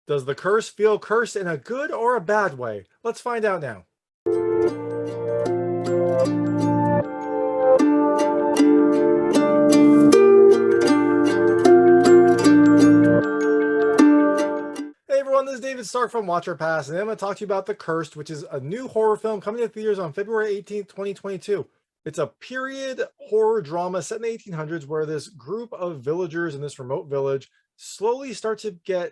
Does the curse feel cursed in a good or a bad way? Let's find out now. Hey everyone, this is David Stark from Watcher Pass, and I'm going to talk to you about The Cursed, which is a new horror film coming to theaters on February 18th, 2022. It's a period horror drama set in the 1800s where this group of villagers in this remote village slowly start to get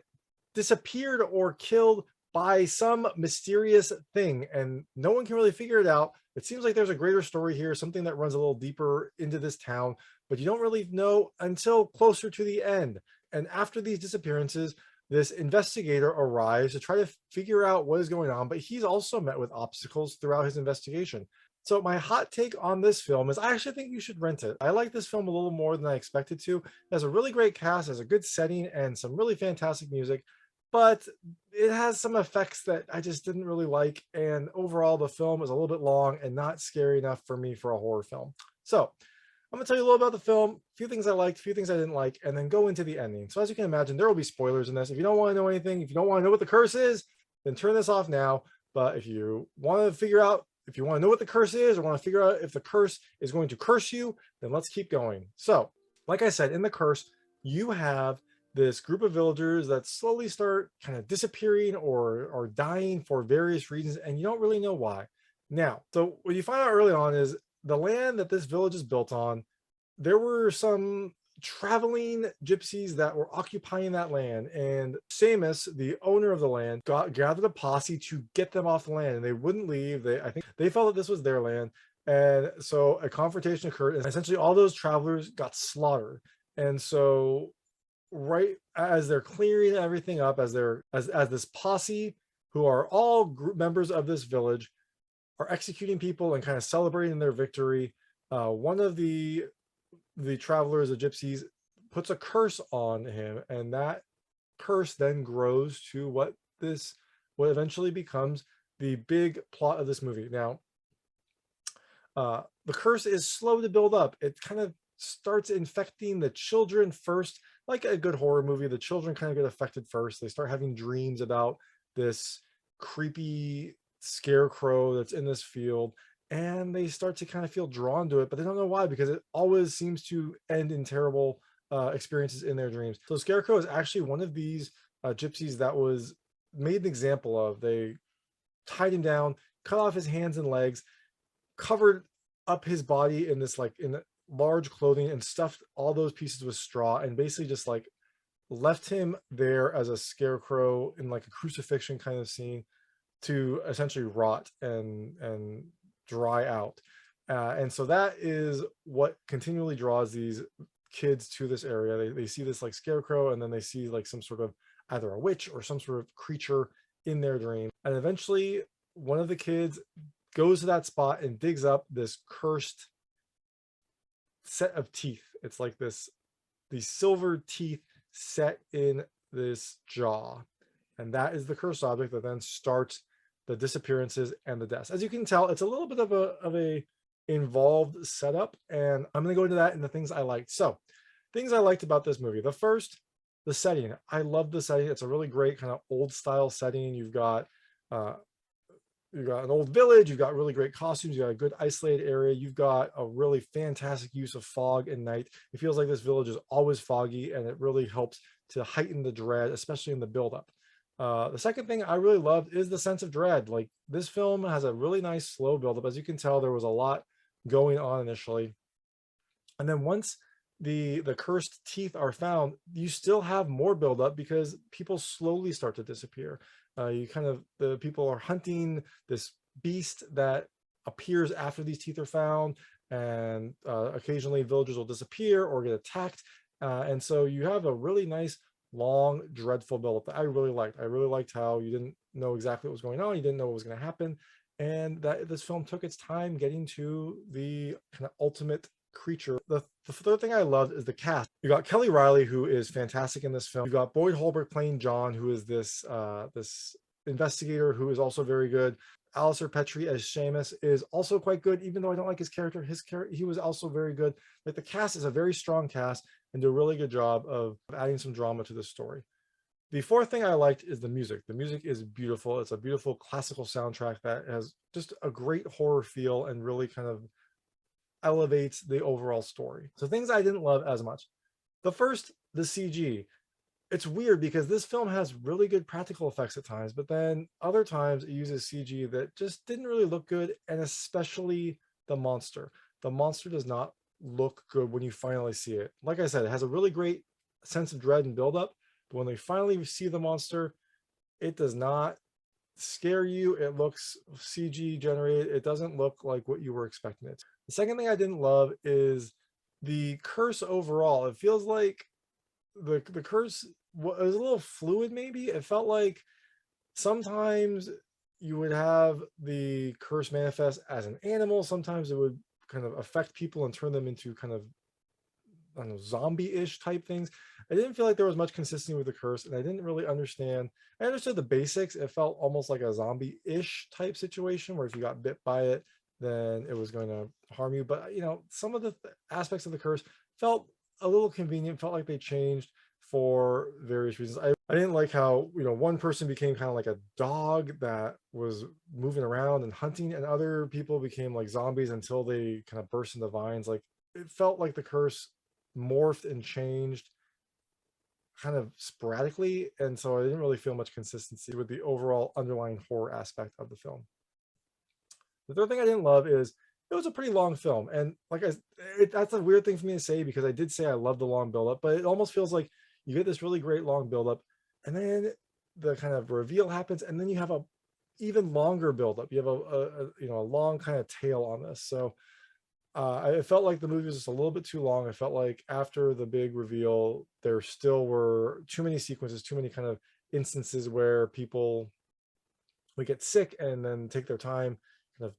disappeared or killed by some mysterious thing, and no one can really figure it out. It seems like there's a greater story here, something that runs a little deeper into this town, but you don't really know until closer to the end. And after these disappearances, this investigator arrives to try to figure out what is going on, but he's also met with obstacles throughout his investigation. So my hot take on this film is I actually think you should rent it. I like this film a little more than I expected to. It has a really great cast, has a good setting, and some really fantastic music, but it has some effects that I just didn't really like. And overall, the film is a little bit long and not scary enough for me for a horror film. So I'm gonna tell you a little about the film, a few things I liked, a few things I didn't like, and then go into the ending. So as you can imagine, there will be spoilers in this. If you don't want to know anything, if you don't want to know what the curse is, then turn this off now. But if you want to figure out, if you want to know what the curse is, or want to figure out if the curse is going to curse you, then let's keep going. So, like I said, in the curse, you have this group of villagers that slowly start kind of disappearing or dying for various reasons, and you don't really know why. Now, so what you find out early on is the land that this village is built on, there were some traveling gypsies that were occupying that land, and Seamus, the owner of the land, gathered a posse to get them off the land, and they wouldn't leave. I think they felt that this was their land, and so a confrontation occurred, and essentially all those travelers got slaughtered. And so right as they're clearing everything up, as this posse, who are all group members of this village, are executing people and kind of celebrating their victory, one of the travelers, the gypsies, puts a curse on him, and that curse then grows to what eventually becomes the big plot of this movie. Now, the curse is slow to build up. It kind of starts infecting the children first. Like a good horror movie, the children kind of get affected first. They start having dreams about this creepy scarecrow that's in this field, and they start to kind of feel drawn to it, but they don't know why, because it always seems to end in terrible experiences in their dreams. So Scarecrow is actually one of these gypsies that was made an example of. They tied him down, cut off his hands and legs, covered up his body in this, like, in large clothing, and stuffed all those pieces with straw, and basically just like left him there as a scarecrow in like a crucifixion kind of scene to essentially rot and dry out. And so that is what continually draws these kids to this area. They see this like scarecrow, and then they see like some sort of either a witch or some sort of creature in their dream. And eventually one of the kids goes to that spot and digs up this cursed set of teeth. It's like these silver teeth set in this jaw. And that is the cursed object that then starts the disappearances and the deaths. As you can tell, it's a little bit of a involved setup, and I'm going to go into that in the things I liked. So, things I liked about this movie. The first, the setting. I love the setting. It's a really great kind of old style setting. You've got an old village, you've got really great costumes, you've got a good isolated area, you've got a really fantastic use of fog and night. It feels like this village is always foggy, and it really helps to heighten the dread, especially in the buildup. The second thing I really loved is the sense of dread. Like, this film has a really nice slow buildup. As you can tell, there was a lot going on initially. And then once the cursed teeth are found, you still have more buildup because people slowly start to disappear. The people are hunting this beast that appears after these teeth are found, and occasionally villagers will disappear or get attacked. And so you have a really nice, long, dreadful buildup that I really liked. I really liked how you didn't know exactly what was going on, you didn't know what was going to happen, and that this film took its time getting to the kind of ultimate creature. The third thing I loved is the cast. You got Kelly Riley, who is fantastic in this film. You got Boyd Holbrook playing John, who is this investigator who is also very good. Alistair Petrie as Seamus is also quite good, even though I don't like his character. He was also very good. Like, the cast is a very strong cast and do a really good job of adding some drama to the story. The fourth thing I liked is the music. The music is beautiful. It's a beautiful classical soundtrack that has just a great horror feel and really kind of elevates the overall story. So things I didn't love as much. The first, the CG. It's weird because this film has really good practical effects at times, but then other times it uses CG that just didn't really look good, and especially the monster. The monster does not look good when you finally see it. Like I said, it has a really great sense of dread and buildup, but when they finally see the monster, it does not scare you. It looks CG generated. It doesn't look like what you were expecting it. The second thing I didn't love is the curse overall. It feels like the curse was a little fluid. Maybe it felt like sometimes you would have the curse manifest as an animal. Sometimes it would kind of affect people and turn them into kind of, I don't know, zombie-ish type things. I didn't feel like there was much consistency with the curse, and I didn't really understand. I understood the basics. It felt almost like a zombie-ish type situation where if you got bit by it, then it was going to harm you. But some of the aspects of the curse felt a little convenient, felt like they changed for various reasons. I didn't like how, one person became kind of like a dog that was moving around and hunting, and other people became like zombies until they kind of burst into vines. Like, it felt like the curse morphed and changed kind of sporadically, and so I didn't really feel much consistency with the overall underlying horror aspect of the film. The third thing I didn't love is it was a pretty long film, and that's a weird thing for me to say because I did say I love the long buildup, but it almost feels like you get this really great long buildup, and then the kind of reveal happens, and then you have a even longer buildup. You have a long kind of tail on this. So I felt like the movie was just a little bit too long. I felt like after the big reveal, there still were too many sequences, too many kind of instances where people would get sick and then take their time kind of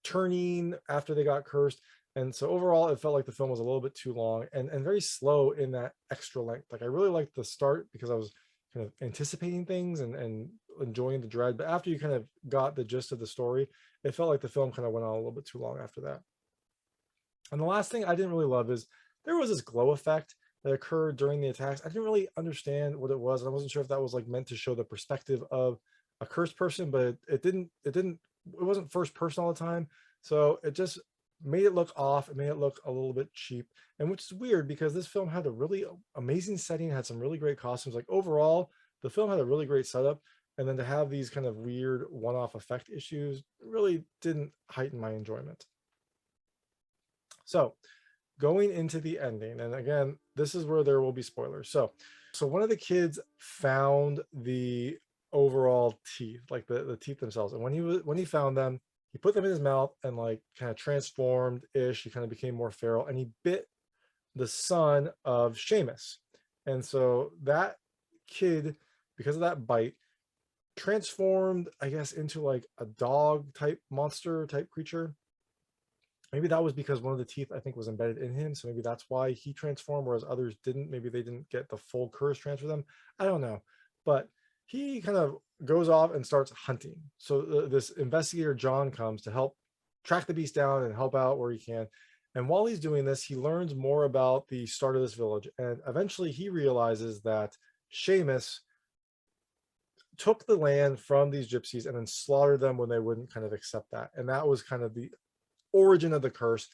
turning after they got cursed. And so overall, it felt like the film was a little bit too long and very slow in that extra length. Like, I really liked the start because I was kind of anticipating things and enjoying the dread. But after you kind of got the gist of the story, it felt like the film kind of went on a little bit too long after that. And the last thing I didn't really love is there was this glow effect that occurred during the attacks. I didn't really understand what it was. And I wasn't sure if that was like meant to show the perspective of a cursed person, but it wasn't first person all the time. So it just made it look off. It made it look a little bit cheap. And which is weird because this film had a really amazing setting, had some really great costumes. Like, overall, the film had a really great setup. And then to have these kind of weird one-off effect issues really didn't heighten my enjoyment. So going into the ending, and again, this is where there will be spoilers. So one of the kids found the overall teeth, like the teeth themselves. And when he found them, he put them in his mouth and like kind of transformed ish. He kind of became more feral, and he bit the son of Seamus. And so that kid, because of that bite, transformed, I guess, into like a dog type monster type creature. Maybe that was because one of the teeth, I think, was embedded in him. So maybe that's why he transformed, whereas others didn't. Maybe they didn't get the full curse transfer them. I don't know. But he kind of goes off and starts hunting. So this investigator, John, comes to help track the beast down and help out where he can. And while he's doing this, he learns more about the start of this village. And eventually he realizes that Seamus took the land from these gypsies and then slaughtered them when they wouldn't kind of accept that. And that was kind of the origin of the curse.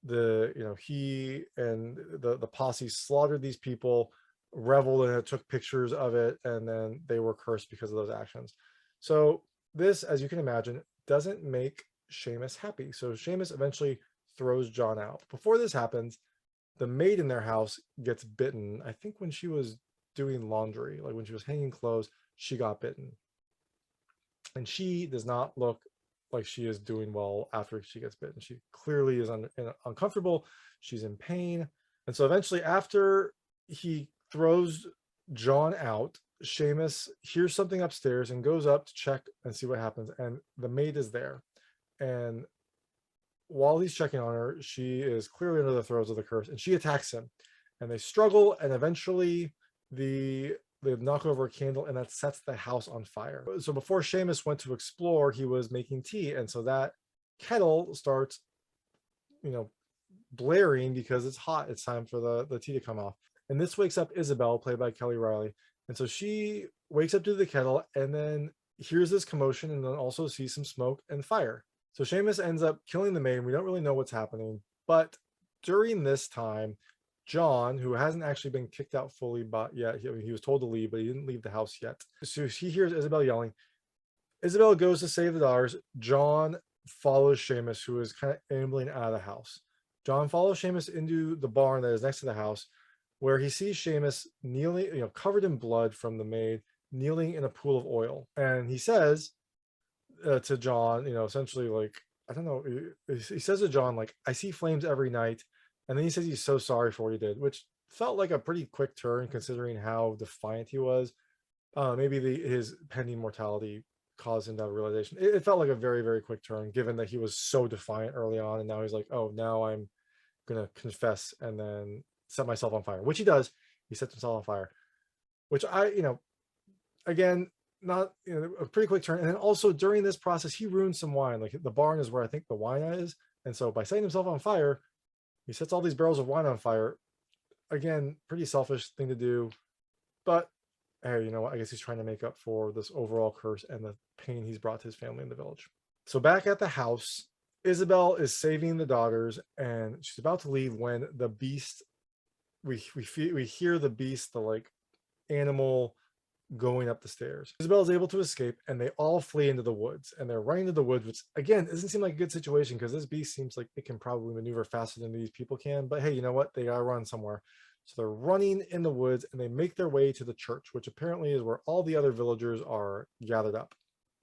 He and the posse slaughtered these people, reveled in it, took pictures of it, and then they were cursed because of those actions. So this, as you can imagine, doesn't make Seamus happy. So Seamus eventually throws John out. Before this happens, the maid in their house gets bitten. I think when she was doing laundry, like when she was hanging clothes, she got bitten. And she does not look like she is doing well after she gets bitten. She clearly is uncomfortable. She's in pain. And so eventually, after he throws John out, Seamus hears something upstairs and goes up to check and see what happens. And the maid is there. And while he's checking on her, she is clearly under the throes of the curse, and she attacks him. And they struggle, and eventually they knock over a candle, and that sets the house on fire. So before Seamus went to explore, he was making tea, and so that kettle starts, blaring because it's hot. It's time for the tea to come off. And this wakes up Isabel, played by Kelly Riley, And so she wakes up to the kettle and then hears this commotion and then also sees some smoke and fire. So Seamus ends up killing the maid. We don't really know what's happening. But during this time, John, who hasn't actually been kicked out fully but yet, he was told to leave, but he didn't leave the house yet. So he hears Isabel yelling. Isabel goes to save the daughters. John follows Seamus, who is kind of ambling out of the house. John follows Seamus into the barn that is next to the house, where he sees Seamus kneeling, covered in blood from the maid, kneeling in a pool of oil. And he says to John, essentially like, I don't know, he says to John, like, I see flames every night. And then he says he's so sorry for what he did, which felt like a pretty quick turn considering how defiant he was. Maybe his pending mortality caused him to have a realization. It felt like a very, very quick turn, given that he was so defiant early on. And now he's like, oh, now I'm going to confess and then set myself on fire, which he does. He sets himself on fire, which again, not a pretty quick turn. And then also during this process, he ruins some wine. Like the barn is where I think the wine is. And so by setting himself on fire, he sets all these barrels of wine on fire. Again, pretty selfish thing to do. But hey, you know what? I guess he's trying to make up for this overall curse and the pain he's brought to his family in the village. So back at the house, Isabel is saving the daughters and she's about to leave when the beast, we hear the beast, the like animal going up the stairs. Isabel is able to escape and they all flee into the woods, and they're running to the woods, which again doesn't seem like a good situation because this beast seems like it can probably maneuver faster than these people can. But hey, you know what? They gotta run somewhere. So they're running in the woods and they make their way to the church, which apparently is where all the other villagers are gathered up.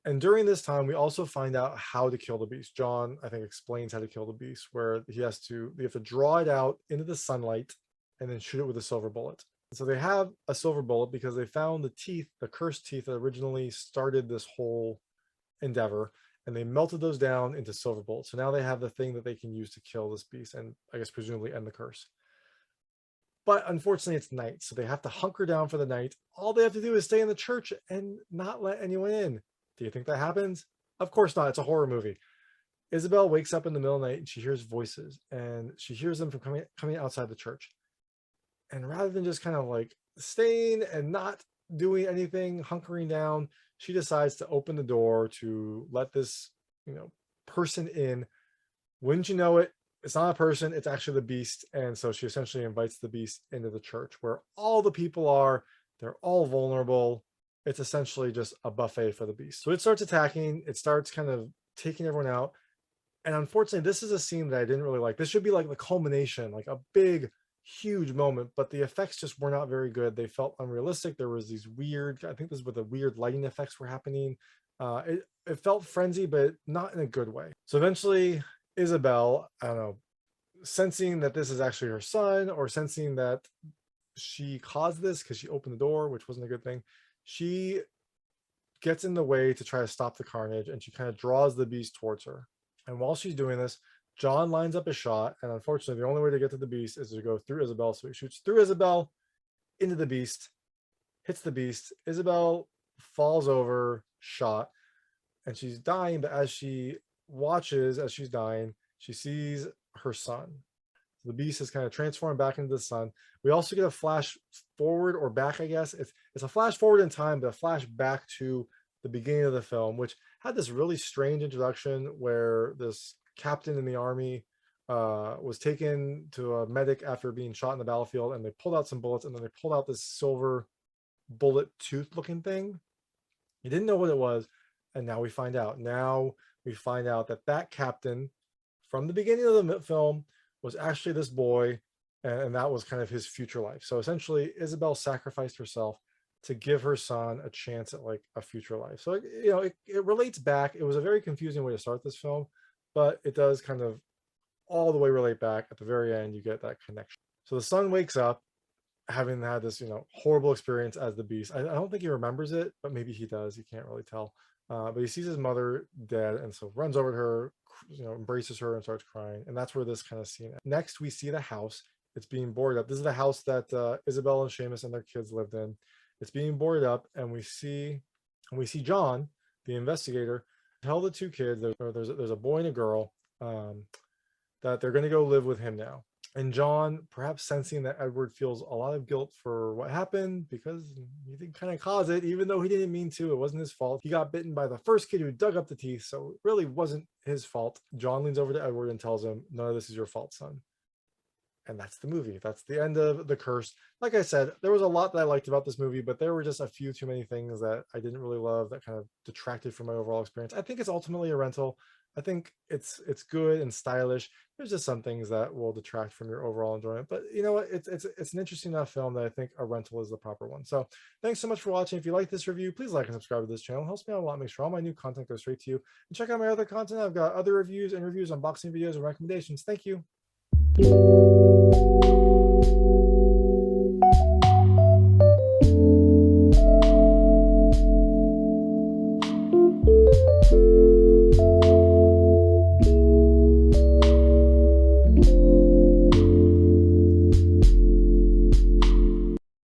And during this time, we also find out how to kill the beast. John, I think, explains how to kill the beast, where they have to draw it out into the sunlight and then shoot it with a silver bullet. So they have a silver bullet because they found the teeth, the cursed teeth that originally started this whole endeavor, and they melted those down into silver bullets. So now they have the thing that they can use to kill this beast and I guess presumably end the curse. But unfortunately, it's night, so they have to hunker down for the night. All they have to do is stay in the church and not let anyone in. Do you think that happens? Of course not. It's a horror movie. Isabel wakes up in the middle of the night and she hears voices, and she hears them from coming outside the church. And rather than just kind of like staying and not doing anything, hunkering down, she decides to open the door to let this, person in. Wouldn't you know it? It's not a person, it's actually the beast. And so she essentially invites the beast into the church where all the people are. They're all vulnerable. It's essentially just a buffet for the beast. So it starts attacking. It starts kind of taking everyone out. And unfortunately, this is a scene that I didn't really like. This should be like the culmination, like a big, huge moment, but the effects just were not very good. They felt unrealistic. There was these weird, I think this is where the weird lighting effects were happening. It felt frenzy, but not in a good way. So eventually, Isabel, I don't know, sensing that this is actually her son, or sensing that she caused this because she opened the door, which wasn't a good thing, she gets in the way to try to stop the carnage, and she kind of draws the beast towards her. And while she's doing this, John lines up a shot, and unfortunately, the only way to get to the beast is to go through Isabel. So he shoots through Isabel into the beast, hits the beast. Isabel falls over, shot, and she's dying. But as she watches, as she's dying, she sees her son. The beast is kind of transformed back into the sun. We also get a flash forward or back, I guess. It's a flash forward in time, but a flash back to the beginning of the film, which had this really strange introduction where this captain in the army was taken to a medic after being shot in the battlefield, and they pulled out some bullets, and then they pulled out this silver bullet tooth looking thing. He didn't know what it was, and now we find out. Now we find out that that captain from the beginning of the film was actually this boy, and that was kind of his future life. So essentially, Isabel sacrificed herself to give her son a chance at like a future life. So it relates back. It was a very confusing way to start this film, but it does kind of all the way relate back. At the very end, you get that connection. So the son wakes up having had this horrible experience as the beast. I don't think he remembers it, but maybe he does. You can't really tell. But he sees his mother dead, and so runs over to her, embraces her and starts crying. And that's where this kind of scene ends. Next, we see the house. It's being boarded up. This is the house that Isabel and Seamus and their kids lived in. It's being boarded up, and we see John, the investigator, tell the two kids there's a boy and a girl, that they're going to go live with him now. And John, perhaps sensing that Edward feels a lot of guilt for what happened because he did kind of cause it, even though he didn't mean to. It wasn't his fault. He got bitten by the first kid who dug up the teeth, so it really wasn't his fault. John leans over to Edward and tells him, "None of this is your fault, son." And that's the movie. That's the end of The Curse. Like I said, there was a lot that I liked about this movie, but there were just a few too many things that I didn't really love that kind of detracted from my overall experience. I think it's ultimately a rental. I think it's good and stylish. There's just some things that will detract from your overall enjoyment. But you know what? It's an interesting enough film that I think a rental is the proper one. So thanks so much for watching. If you like this review, please like and subscribe to this channel. It helps me out a lot. Make sure all my new content goes straight to you. And check out my other content. I've got other reviews, interviews, unboxing videos, and recommendations. Thank you.